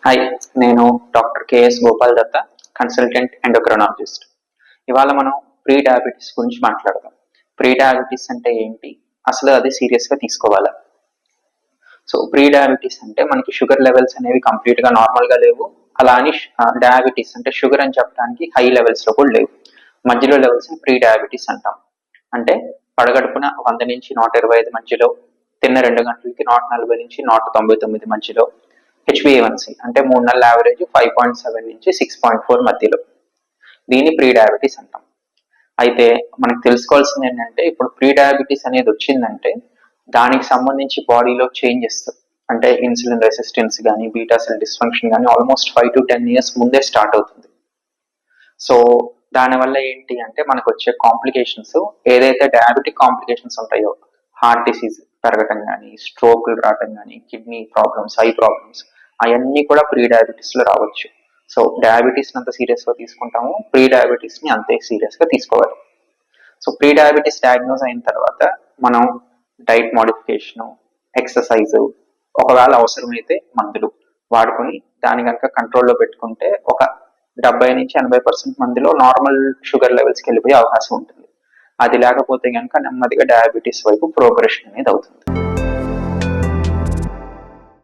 Hi, నేను doctor KS Gopal దత్త, consultant endocrinologist. ఇవాళ మనం ప్రీ డయాబెటీస్ గురించి మాట్లాడదాం. ప్రీ డయాబెటీస్ అంటే ఏంటి, అసలు అది సీరియస్గా తీసుకోవాలా? సో ప్రీ డయాబెటీస్ అంటే మనకి షుగర్ లెవెల్స్ అనేవి కంప్లీట్గా నార్మల్గా లేవు. అలా అని డయాబెటీస్ అంటే షుగర్ అని చెప్పడానికి హై లెవెల్స్లో కూడా లేవు. మధ్యలో లెవెల్స్ ప్రీ డయాబెటీస్ అంటాం. అంటే పడగడుపున 100 నుంచి 125 మధ్యలో, తిన్న 2 గంటలకి 140 నుంచి 199 మధ్యలో, హెచ్బిఏవన్సీ అంటే 3 నెలల యావరేజ్ 5.7 నుంచి 6.4 మధ్యలో, దీన్ని ప్రీ డయాబెటీస్ అంటాం. అయితే మనకు తెలుసుకోవాల్సింది ఏంటంటే, ఇప్పుడు ప్రీ డయాబెటీస్ అనేది వచ్చిందంటే దానికి సంబంధించి బాడీలో చేంజెస్ అంటే ఇన్సులిన్ రెసిస్టెన్స్ కానీ, బీటా సెల్ డిస్ఫంక్షన్ కానీ ఆల్మోస్ట్ 5 to 10 years ముందే స్టార్ట్ అవుతుంది. సో దానివల్ల ఏంటి అంటే మనకు వచ్చే కాంప్లికేషన్స్, ఏదైతే డయాబెటిక్ కాంప్లికేషన్స్ ఉంటాయో, హార్ట్ డిసీజ్ పెరగటం కానీ, స్ట్రోక్లు రావటం కానీ, కిడ్నీ ప్రాబ్లమ్స్, ఐ ప్రాబ్లమ్స్, అవన్నీ కూడా ప్రీ డయాబెటీస్లో రావచ్చు. సో డయాబెటీస్ని అంత సీరియస్గా తీసుకుంటాము, ప్రీ డయాబెటీస్ని అంతే సీరియస్గా తీసుకోవాలి. సో ప్రీ డయాబెటీస్ డయాగ్నోస్ అయిన తర్వాత మనం డైట్ మోడిఫికేషను, ఎక్సర్సైజ్, ఒకవేళ అవసరమైతే మందులు వాడుకొని దాని కనుక కంట్రోల్లో పెట్టుకుంటే ఒక 70 నుంచి 80% మందిలో నార్మల్ షుగర్ లెవెల్స్కి వెళ్ళిపోయే అవకాశం ఉంటుంది. అది లేకపోతే కనుక నెమ్మదిగా డయాబెటీస్ వైపు ప్రోగ్రెషన్ అనేది అవుతుంది.